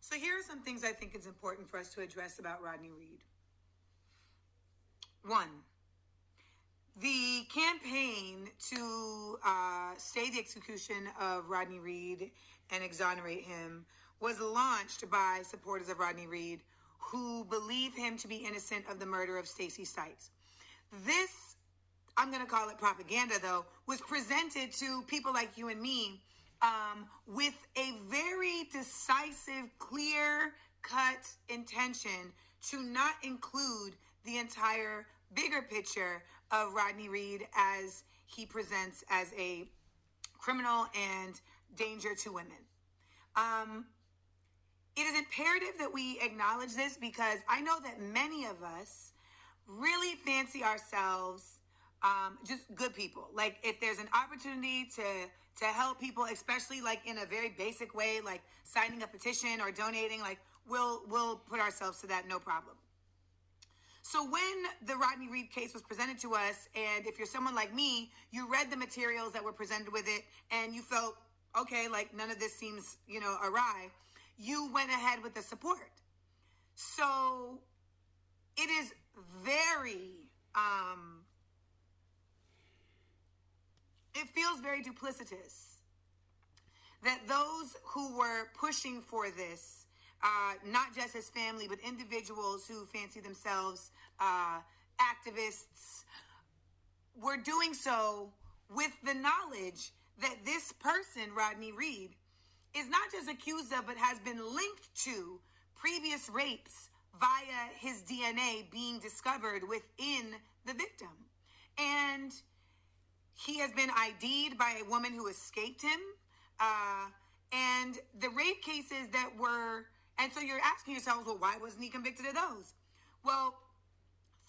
So here are some things I think it's important for us to address about Rodney Reed. One, the campaign to stay the execution of Rodney Reed and exonerate him was launched by supporters of Rodney Reed who believe him to be innocent of the murder of Stacey Stites. This, I'm going to call it propaganda though, was presented to people like you and me with a very decisive, clear-cut intention to not include the entire bigger picture of Rodney Reed as he presents as a criminal and danger to women. It is imperative that we acknowledge this because I know that many of us really fancy ourselves just good people. Like if there's an opportunity to help people, especially like in a very basic way, like signing a petition or donating, like we'll put ourselves to that, no problem. So when the Rodney Reed case was presented to us, and if you're someone like me, you read the materials that were presented with it and you felt, okay, like none of this seems, awry, you went ahead with the support. So it is very, it feels very duplicitous that those who were pushing for this, not just his family, but individuals who fancy themselves activists, were doing so with the knowledge that this person, Rodney Reed, is not just accused of, but has been linked to previous rapes via his DNA being discovered within the victim. And he has been ID'd by a woman who escaped him. And the rape cases that were, and so you're asking yourselves, well, why wasn't he convicted of those? Well,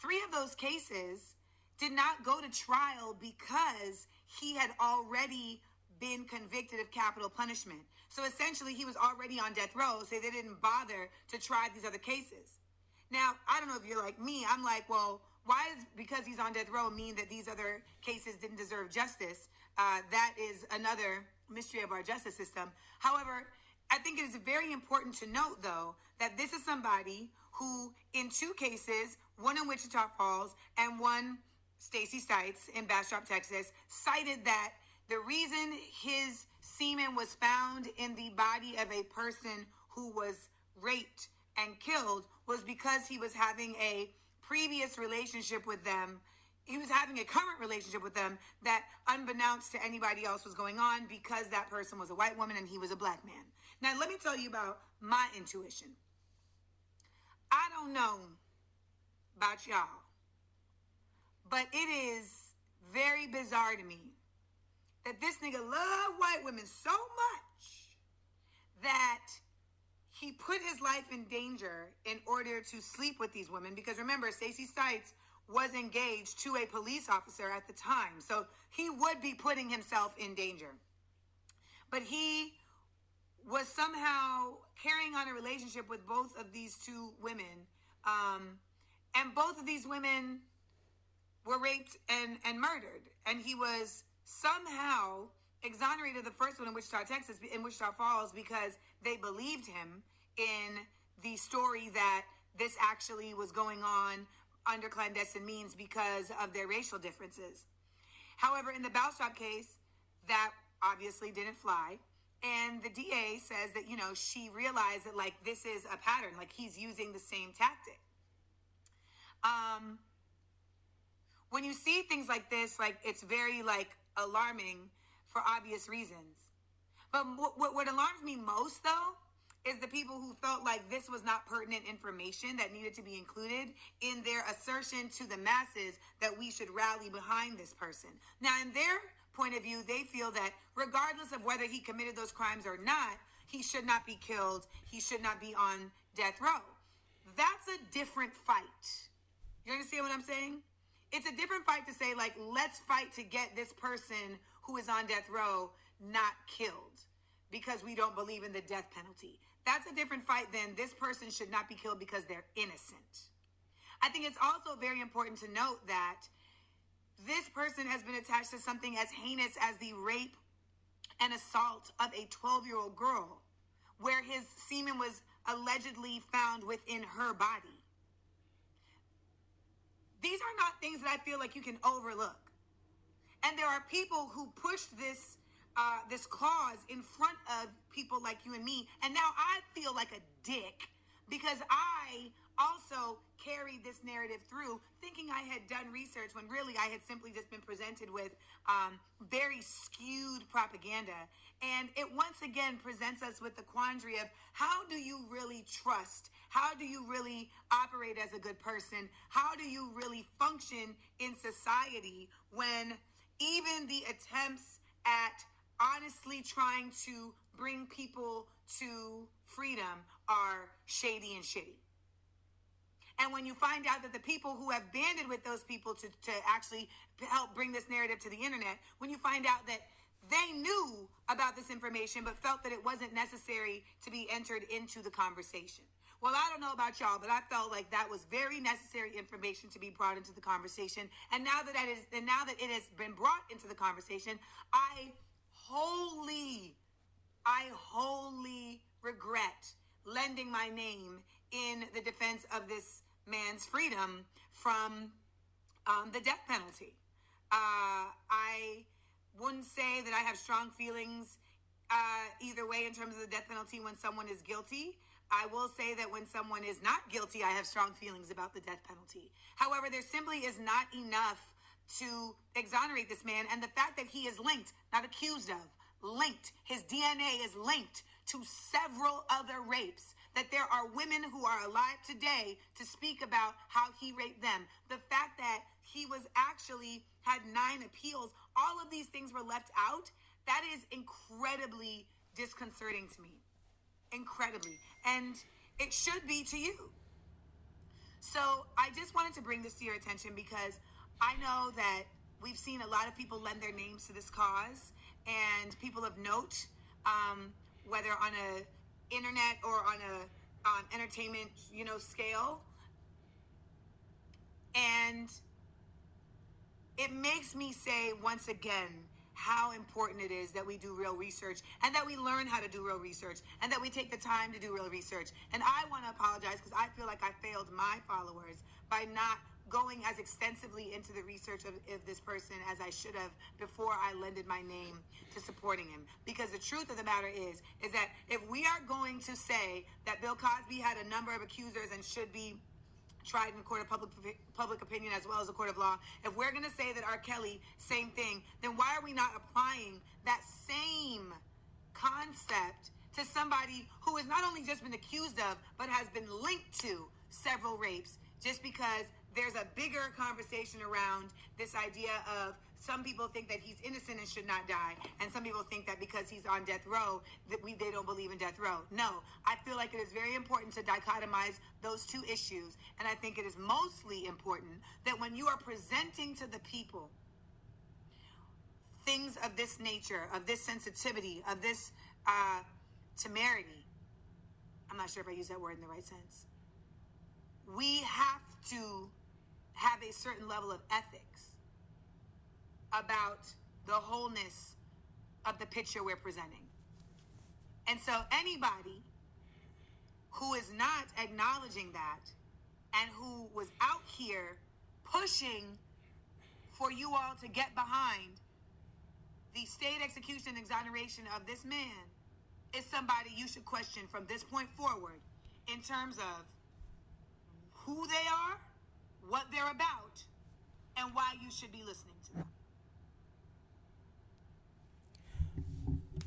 3 of those cases did not go to trial because he had already been convicted of capital punishment. So essentially he was already on death row, so they didn't bother to try these other cases. Now, I don't know if you're like me, I'm like, well, why is because he's on death row mean that these other cases didn't deserve justice? That is another mystery of our justice system. However, I think it is very important to note, though, that this is somebody who, in 2 cases, one in Wichita Falls and one, Stacey Stites, in Bastrop, Texas, cited that the reason his semen was found in the body of a person who was raped and killed was because he was having a previous relationship with them. He was having a current relationship with them that, unbeknownst to anybody else, was going on because that person was a white woman and he was a black man. Now, let me tell you about my intuition. I don't know about y'all, but it is very bizarre to me that this nigga loved white women so much that he put his life in danger in order to sleep with these women. Because remember, Stacey Stites was engaged to a police officer at the time. So he would be putting himself in danger. But he was somehow carrying on a relationship with both of these 2 women. And both of these women were raped and murdered. And he was somehow exonerated the first one in Wichita, Texas, in Wichita Falls, because they believed him in the story that this actually was going on under clandestine means because of their racial differences. However, in the Bastrop case, that obviously didn't fly. And the DA says that, she realized that, like, this is a pattern, like he's using the same tactic. When you see things like this, like, it's very, like, alarming for obvious reasons. But what alarms me most, though, is the people who felt like this was not pertinent information that needed to be included in their assertion to the masses that we should rally behind this person. Now, in their point of view, they feel that regardless of whether he committed those crimes or not, he should not be killed. He should not be on death row. That's a different fight. You understand what I'm saying? It's a different fight to say, like, let's fight to get this person who is on death row not killed because we don't believe in the death penalty. That's a different fight than this person should not be killed because they're innocent. I think it's also very important to note that this person has been attached to something as heinous as the rape and assault of a 12-year-old girl, where his semen was allegedly found within her body. These are not things that I feel like you can overlook. And there are people who pushed this cause in front of people like you and me. And now I feel like a dick because I also carried this narrative through thinking I had done research when really I had simply just been presented with very skewed propaganda. And it once again presents us with the quandary of how do you really trust? How do you really operate as a good person? How do you really function in society when even the attempts at honestly trying to bring people to freedom are shady and shitty? And when you find out that the people who have banded with those people to actually help bring this narrative to the internet, when you find out that they knew about this information but felt that it wasn't necessary to be entered into the conversation. Well, I don't know about y'all, but I felt like that was very necessary information to be brought into the conversation. And now that it has been brought into the conversation, I wholly regret lending my name in the defense of this man's freedom from the death penalty. I wouldn't say that I have strong feelings either way in terms of the death penalty when someone is guilty. I will say that when someone is not guilty, I have strong feelings about the death penalty. However, there simply is not enough to exonerate this man. And the fact that he is linked, not accused of, linked, his DNA is linked to several other rapes, that there are women who are alive today to speak about how he raped them. The fact that he was actually had 9 appeals, all of these things were left out. That is incredibly disconcerting to me. Incredibly. And it should be to you. So I just wanted to bring this to your attention because I know that we've seen a lot of people lend their names to this cause, and people of note, whether on a internet or on a entertainment, scale. And it makes me say once again how important it is that we do real research and that we learn how to do real research and that we take the time to do real research. And I want to apologize because I feel like I failed my followers by not going as extensively into the research of this person as I should have before I lended my name to supporting him. Because the truth of the matter is that if we are going to say that Bill Cosby had a number of accusers and should be tried in a court of public opinion as well as a court of law, if we're going to say that R. Kelly, same thing, then why are we not applying that same concept to somebody who has not only just been accused of, but has been linked to several rapes, just because there's a bigger conversation around this idea of some people think that he's innocent and should not die, and some people think that because he's on death row that they don't believe in death row. No, I feel like it is very important to dichotomize those two issues, and I think it is mostly important that when you are presenting to the people things of this nature, of this sensitivity, of this temerity, I'm not sure if I use that word in the right sense, we have to have a certain level of ethics about the wholeness of the picture we're presenting. And so anybody who is not acknowledging that and who was out here pushing for you all to get behind the state execution and exoneration of this man is somebody you should question from this point forward in terms of who they are, what they're about, and why you should be listening to them.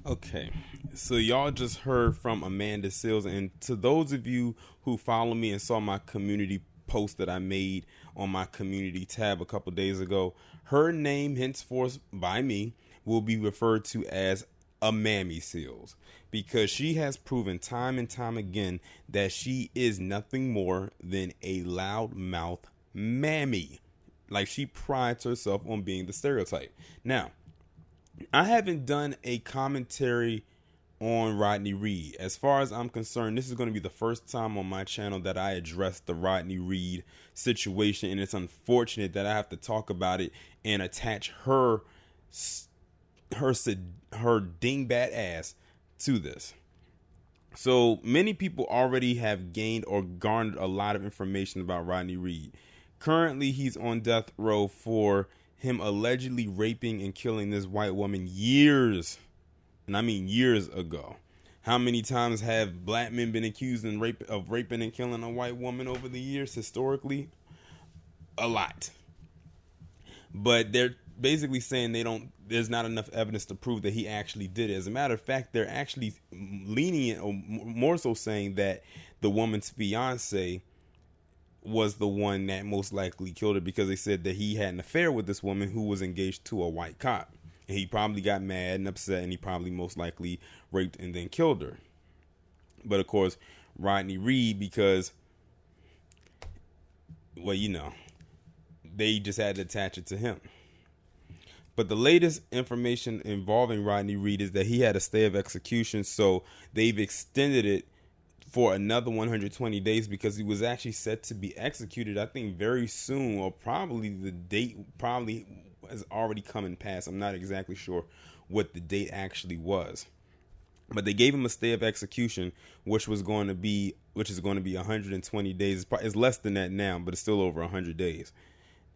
Okay, so y'all just heard from Amanda Seals, and to those of you who follow me and saw my community post that I made on my community tab a couple days ago, her name henceforth by me will be referred to as Amammy Seals, because she has proven time and time again that she is nothing more than a loudmouth mammy. Like, she prides herself on being the stereotype. Now, I haven't done a commentary on Rodney Reed. As far as I'm concerned, this is going to be the first time on my channel that I address the Rodney Reed situation, and it's unfortunate that I have to talk about it and attach her dingbat ass to this. So many people already have gained or garnered a lot of information about Rodney Reed. Currently, he's on death row for him allegedly raping and killing this white woman years, and I mean years ago. How many times have black men been accused of raping and killing a white woman over the years historically? A lot. But they're basically saying there's not enough evidence to prove that he actually did it. As a matter of fact, they're actually lenient, or more so saying that the woman's fiance was the one that most likely killed her, because they said that he had an affair with this woman who was engaged to a white cop. And he probably got mad and upset, and he probably most likely raped and then killed her. But of course, Rodney Reed, because, well, they just had to attach it to him. But the latest information involving Rodney Reed is that he had a stay of execution, so they've extended it for another 120 days, because he was actually set to be executed, I think, very soon, or probably the date probably has already come and passed. I'm not exactly sure what the date actually was. But they gave him a stay of execution, which is going to be 120 days. It's less than that now, but it's still over 100 days.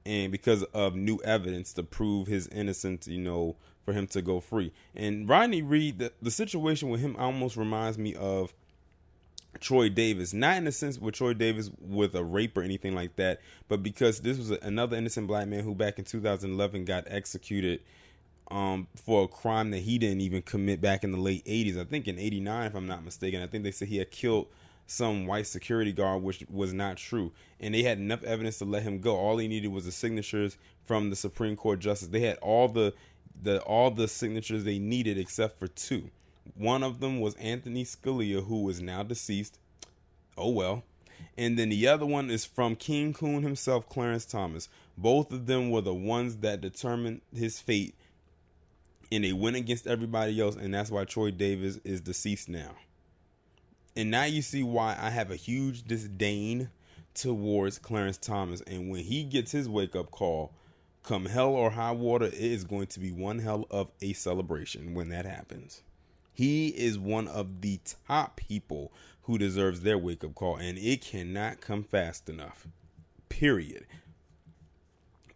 And because of new evidence to prove his innocence, for him to go free. And Rodney Reed, the situation with him almost reminds me of Troy Davis, not in the sense with Troy Davis with a rape or anything like that, but because this was another innocent black man who back in 2011 got executed for a crime that he didn't even commit back in the late 80s. I think in 89, if I'm not mistaken. I think they said he had killed some white security guard, which was not true. And they had enough evidence to let him go. All he needed was the signatures from the Supreme Court justice. They had all the signatures they needed except for two. One of them was Anthony Scalia, who is now deceased. Oh well. And then the other one is from King Coon himself, Clarence Thomas. Both of them were the ones that determined his fate, and they went against everybody else, and that's why Troy Davis is deceased now. And now you see why I have a huge disdain towards Clarence Thomas. And when he gets his wake-up call, come hell or high water, it is going to be one hell of a celebration when that happens. He is one of the top people who deserves their wake-up call, and it cannot come fast enough. Period.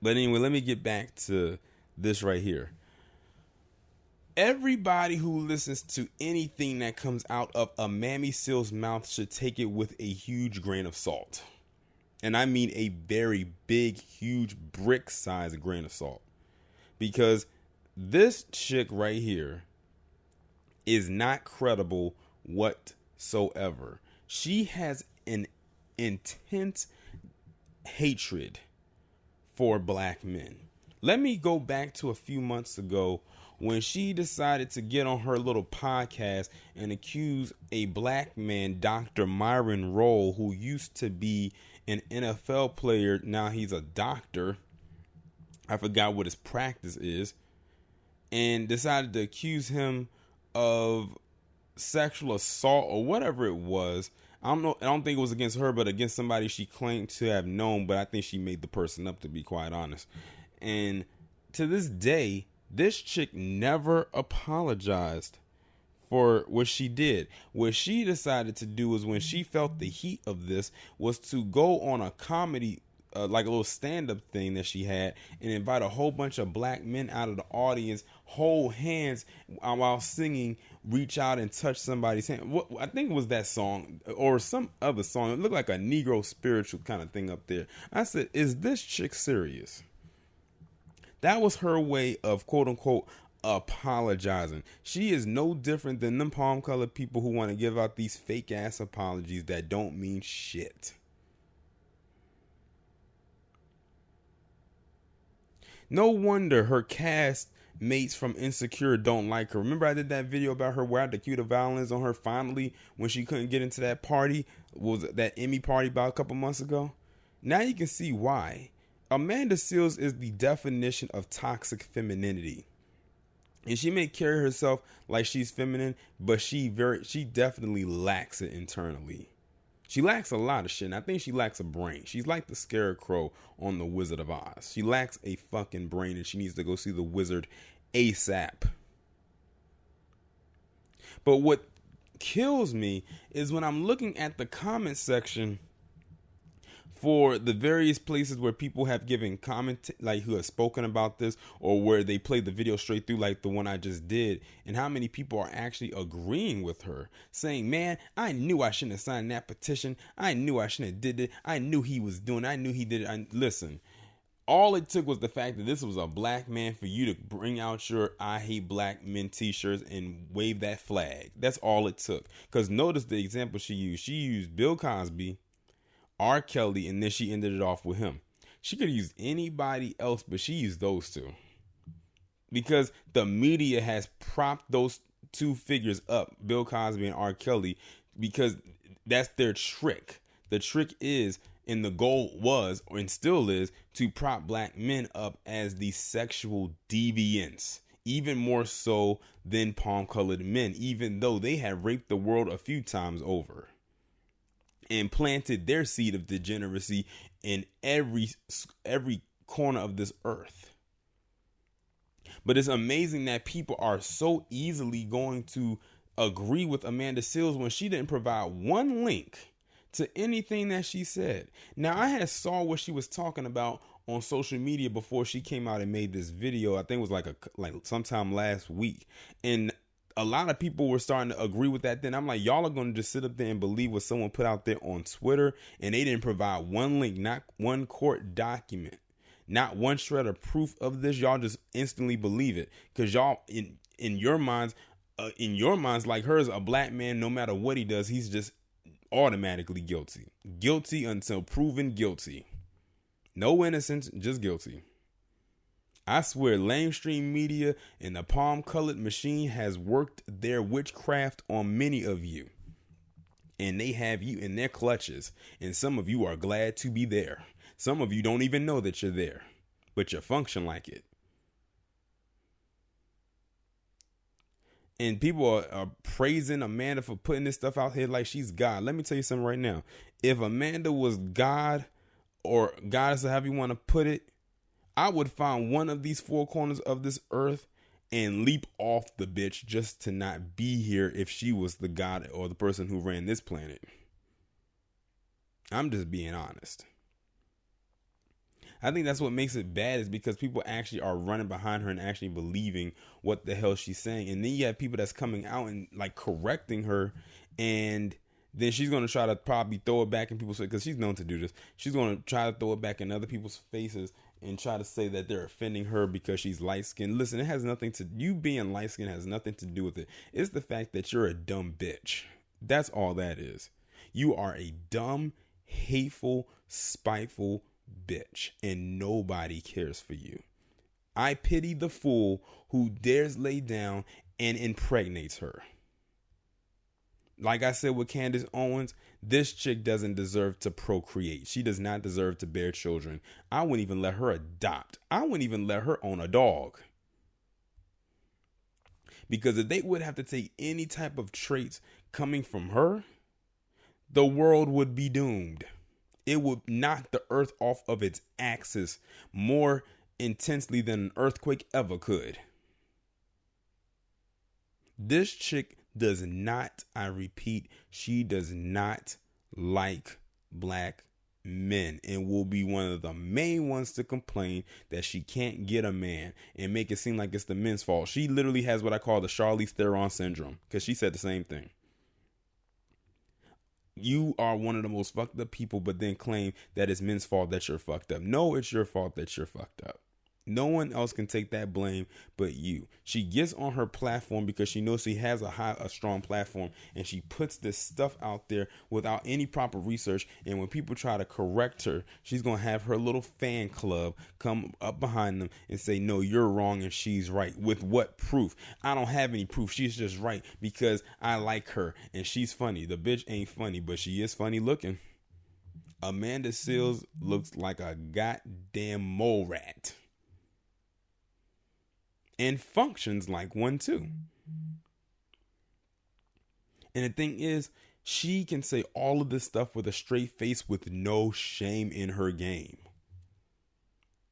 But anyway, let me get back to this right here. Everybody who listens to anything that comes out of Amammy Seale's mouth should take it with a huge grain of salt. And I mean a very big, huge brick-sized grain of salt. Because this chick right here is not credible whatsoever. She has an intense hatred for black men. Let me go back to a few months ago when she decided to get on her little podcast and accuse a black man, Dr. Myron Rolle, who used to be an NFL player. Now he's a doctor. I forgot what his practice is. And decided to accuse him of sexual assault or whatever it was. I don't think it was against her, but against somebody she claimed to have known. But I think she made the person up, to be quite honest. And to this day, this chick never apologized for what she did. What she decided to do is, when she felt the heat of this, was to go on a comedy, like a little stand-up thing that she had, and invite a whole bunch of black men out of the audience, hold hands while singing "Reach Out and Touch Somebody's Hand." I think it was that song or some other song. It looked like a Negro spiritual kind of thing up there. I said, is this chick serious? That was her way of, quote unquote, apologizing. She is no different than them palm colored people who want to give out these fake ass apologies that don't mean shit. No wonder her cast mates from Insecure don't like her. Remember I did that video about her where I had the cue violence on her finally when she couldn't get into that party? Was that Emmy party about a couple months ago? Now you can see why. Amanda Seales is the definition of toxic femininity. And she may carry herself like she's feminine, but she definitely lacks it internally. She lacks a lot of shit, and I think she lacks a brain. She's like the scarecrow on the Wizard of Oz. She lacks a fucking brain, and she needs to go see the wizard ASAP. But what kills me is when I'm looking at the comment section for the various places where people have given comment, like who have spoken about this, or where they play the video straight through, like the one I just did, and how many people are actually agreeing with her, saying, man, I knew I shouldn't have signed that petition. I knew I shouldn't have did it. I knew he was doing it. I knew he did it. Listen, all it took was the fact that this was a black man for you to bring out your I hate black men t-shirts and wave that flag. That's all it took. Because notice the example she used. She used Bill Cosby, R. Kelly, and then she ended it off with him. She could have used anybody else, but she used those two. Because the media has propped those two figures up, Bill Cosby and R. Kelly, because that's their trick. The trick is, and the goal was, and still is, to prop black men up as the sexual deviants. Even more so than palm-colored men, even though they have raped the world a few times over and planted their seed of degeneracy in every corner of this earth. But it's amazing that people are so easily going to agree with Amanda Seales when she didn't provide one link to anything that she said. Now, I had saw what she was talking about on social media before she came out and made this video. I think it was like sometime last week. And a lot of people were starting to agree with that then. I'm like, y'all are going to just sit up there and believe what someone put out there on Twitter, and they didn't provide one link, not one court document, not one shred of proof of this. Y'all just instantly believe it because y'all in your minds, like hers, a black man, no matter what he does, he's just automatically guilty until proven guilty. No innocence, just guilty. I swear, lamestream media and the palm-colored machine has worked their witchcraft on many of you. And they have you in their clutches. And some of you are glad to be there. Some of you don't even know that you're there, but you function like it. And people are praising Amanda for putting this stuff out here like she's God. Let me tell you something right now. If Amanda was God, or goddess, or however you want to put it, I would find one of these four corners of this earth and leap off the bitch just to not be here if she was the god or the person who ran this planet. I'm just being honest. I think that's what makes it bad, is because people actually are running behind her and actually believing what the hell she's saying. And then you have people that's coming out and like correcting her, and then she's going to try to probably throw it back in people's face, because she's known to do this. She's going to try to throw it back in other people's faces and try to say that they're offending her because she's light-skinned. Listen, it has nothing to, you being light-skinned has nothing to do with it. It's the fact that you're a dumb bitch. That's all that is. You are a dumb, hateful, spiteful bitch, and nobody cares for you. I pity the fool who dares lay down and impregnates her. Like I said with Candace Owens, this chick doesn't deserve to procreate. She does not deserve to bear children. I wouldn't even let her adopt. I wouldn't even let her own a dog. Because if they would have to take any type of traits coming from her, the world would be doomed. It would knock the earth off of its axis more intensely than an earthquake ever could. This chick does not, I repeat, she does not like black men, and will be one of the main ones to complain that she can't get a man and make it seem like it's the men's fault. She literally has what I call the Charlize Theron syndrome, because she said the same thing. You are one of the most fucked up people, but then claim that it's men's fault that you're fucked up. No, it's your fault that you're fucked up. No one else can take that blame but you. She gets on her platform because she knows she has a strong platform, and she puts this stuff out there without any proper research. And when people try to correct her, she's going to have her little fan club come up behind them and say, no, you're wrong and she's right. With what proof? I don't have any proof. She's just right because I like her and she's funny. The bitch ain't funny, but she is funny looking. Amanda Seales looks like a goddamn mole rat. And functions like one too. And the thing is, she can say all of this stuff with a straight face with no shame in her game.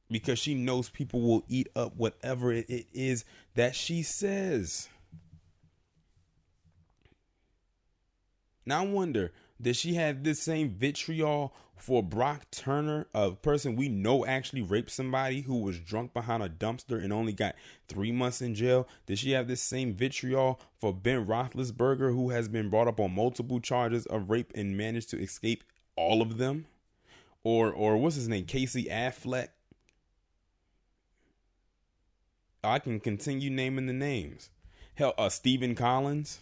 Because she knows people will eat up whatever it is that she says. Now I wonder, did she have this same vitriol for Brock Turner, a person we know actually raped somebody who was drunk behind a dumpster and only got 3 months in jail? Did she have this same vitriol for Ben Roethlisberger, who has been brought up on multiple charges of rape and managed to escape all of them? Or what's his name? Casey Affleck? I can continue naming the names. Hell, Stephen Collins.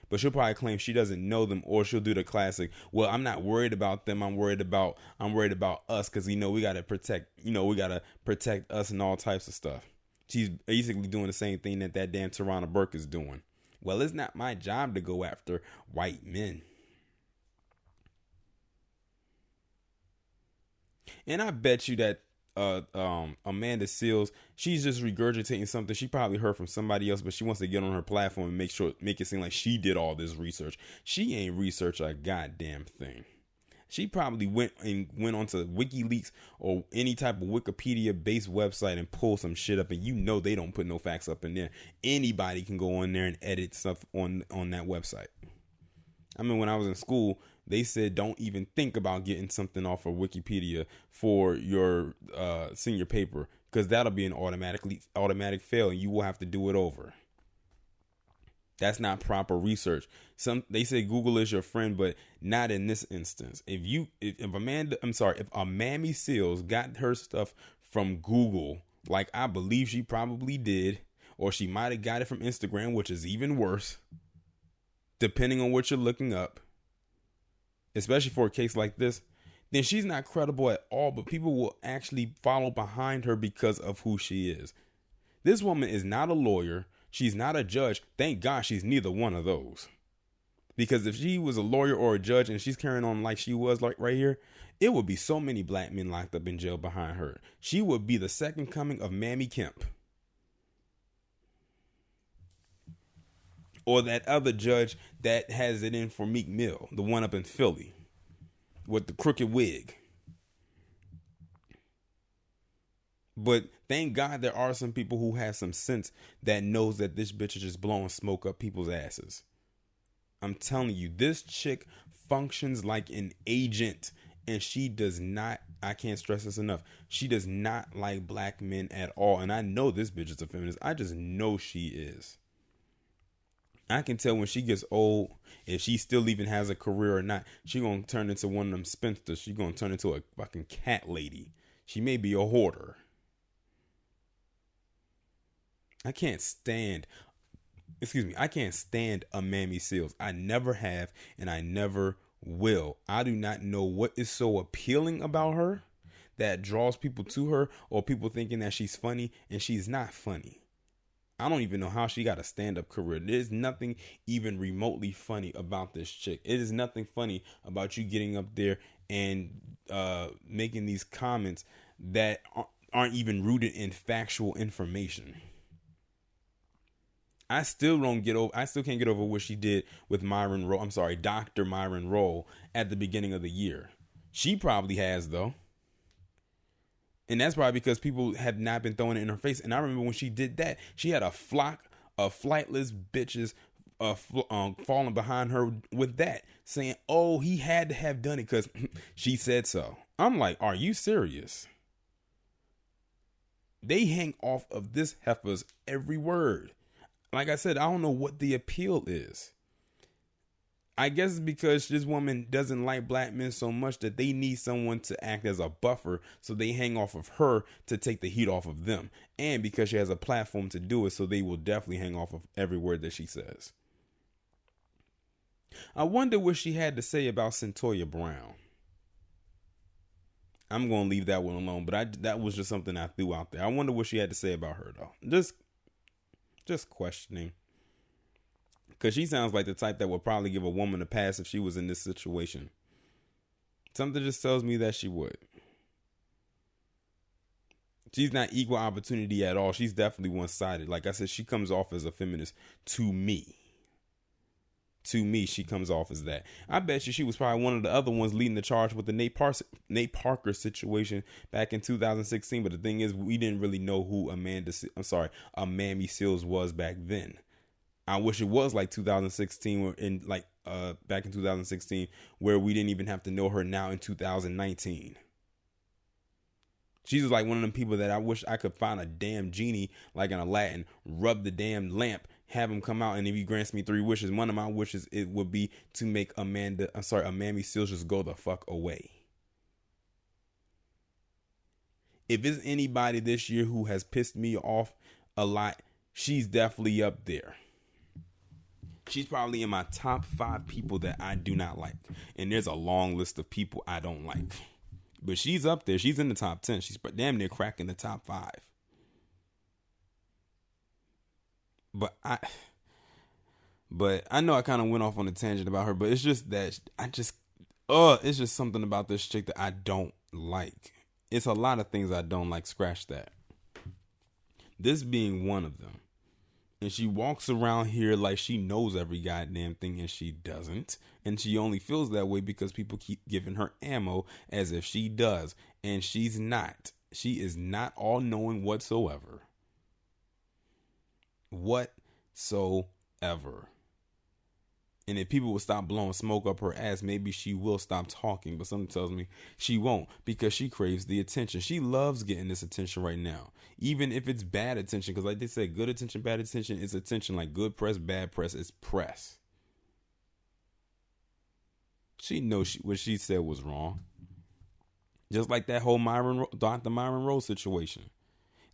But she'll probably claim she doesn't know them, or she'll do the classic, well, I'm not worried about them. I'm worried about us, because we gotta protect us and all types of stuff. She's basically doing the same thing that damn Tarana Burke is doing. Well, it's not my job to go after white men. And I bet you that Amanda Seales, she's just regurgitating something she probably heard from somebody else, but she wants to get on her platform and make it seem like she did all this research. She ain't researched a goddamn thing. She probably went onto WikiLeaks or any type of Wikipedia based website and pulled some shit up, and they don't put no facts up in there. Anybody can go on there and edit stuff on that website. I mean, when I was in school, they said don't even think about getting something off of Wikipedia for your senior paper, because that'll be an automatic fail and you will have to do it over. That's not proper research. They say Google is your friend, but not in this instance. If Amammy Seales got her stuff from Google, like I believe she probably did, or she might have got it from Instagram, which is even worse, depending on what you're looking up, especially for a case like this, then she's not credible at all, but people will actually follow behind her because of who she is. This woman is not a lawyer. She's not a judge. Thank God she's neither one of those. Because if she was a lawyer or a judge and she's carrying on like she was like right here, it would be so many black men locked up in jail behind her. She would be the second coming of Mammy Kemp. Or that other judge that has it in for Meek Mill, the one up in Philly with the crooked wig. But thank God there are some people who have some sense that knows that this bitch is just blowing smoke up people's asses. I'm telling you, this chick functions like an agent, and she does not, I can't stress this enough, she does not like black men at all. And I know this bitch is a feminist. I just know she is. I can tell when she gets old, if she still even has a career or not, she gonna turn into one of them spinsters. She gonna turn into a fucking cat lady. She may be a hoarder. I can't stand Amammy Seales. I never have, and I never will. I do not know what is so appealing about her that draws people to her, or people thinking that she's funny, and she's not funny. I don't even know how she got a stand-up career. There's nothing even remotely funny about this chick. It is nothing funny about you getting up there and making these comments that aren't even rooted in factual information. I still can't get over what she did with Dr. Myron Rolle at the beginning of the year. She probably has, though. And that's probably because people have not been throwing it in her face. And I remember when she did that, she had a flock of flightless bitches falling behind her with that, saying, oh, he had to have done it because she said so. I'm like, are you serious? They hang off of this heifer's every word. Like I said, I don't know what the appeal is. I guess it's because this woman doesn't like black men so much that they need someone to act as a buffer, so they hang off of her to take the heat off of them. And because she has a platform to do it, so they will definitely hang off of every word that she says. I wonder what she had to say about Centoya Brown. I'm going to leave that one alone, but that was just something I threw out there. I wonder what she had to say about her, though. Just questioning. Because she sounds like the type that would probably give a woman a pass if she was in this situation. Something just tells me that she would. She's not equal opportunity at all. She's definitely one-sided. Like I said, she comes off as a feminist to me. To me, she comes off as that. I bet you she was probably one of the other ones leading the charge with the Nate Parker situation back in 2016. But the thing is, we didn't really know who Amammy Seales was back then. I wish it was like 2016 or in like back in 2016 where we didn't even have to know her now in 2019. She's like one of them people that I wish I could find a damn genie like in Aladdin, rub the damn lamp, have him come out, and if he grants me 3 wishes, one of my wishes it would be to make Amammy Seals just go the fuck away. If it's anybody this year who has pissed me off a lot, she's definitely up there. She's probably in my top 5 people that I do not like. And there's a long list of people I don't like. But she's up there. She's in the top 10. She's damn near cracking the top 5. But I know I kind of went off on a tangent about her, but it's just that it's just something about this chick that I don't like. It's a lot of things I don't like. Scratch that. This being one of them. And she walks around here like she knows every goddamn thing, and she doesn't. And she only feels that way because people keep giving her ammo as if she does. And she's not. She is not all-knowing whatsoever. Whatsoever. And if people will stop blowing smoke up her ass, maybe she will stop talking. But something tells me she won't, because she craves the attention. She loves getting this attention right now, even if it's bad attention. Because like they say, good attention, bad attention is attention. Like good press, bad press is press. She knows what she said was wrong. Just like that whole Dr. Myron Rose situation.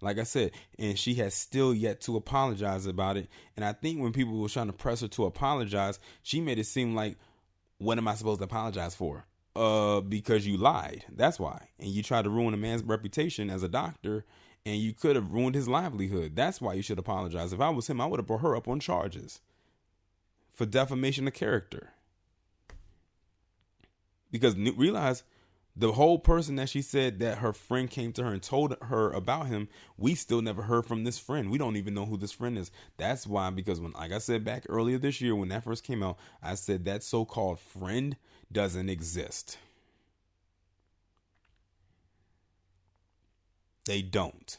Like I said, and she has still yet to apologize about it. And I think when people were trying to press her to apologize, she made it seem like, what am I supposed to apologize for? Because you lied. That's why. And you tried to ruin a man's reputation as a doctor, and you could have ruined his livelihood. That's why you should apologize. If I was him, I would have brought her up on charges for defamation of character. Because realize, the whole person that she said that her friend came to her and told her about him, we still never heard from this friend. We don't even know who this friend is. That's why, because when, like I said back earlier this year, when that first came out, I said that so-called friend doesn't exist. They don't.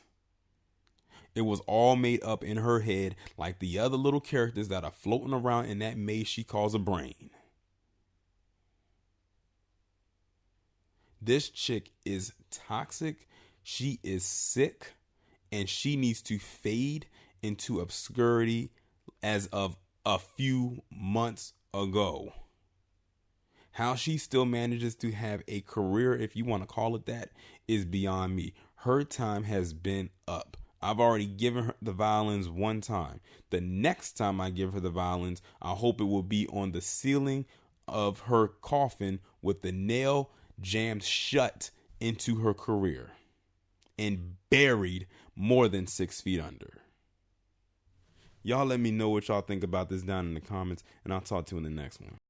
It was all made up in her head, like the other little characters that are floating around in that maze she calls a brain. This chick is toxic, she is sick, and she needs to fade into obscurity as of a few months ago. How she still manages to have a career, if you want to call it that, is beyond me. Her time has been up. I've already given her the violins one time. The next time I give her the violins, I hope it will be on the ceiling of her coffin with the nail jammed shut into her career and buried more than 6 feet under. Y'all let me know what y'all think about this down in the comments, and I'll talk to you in the next one.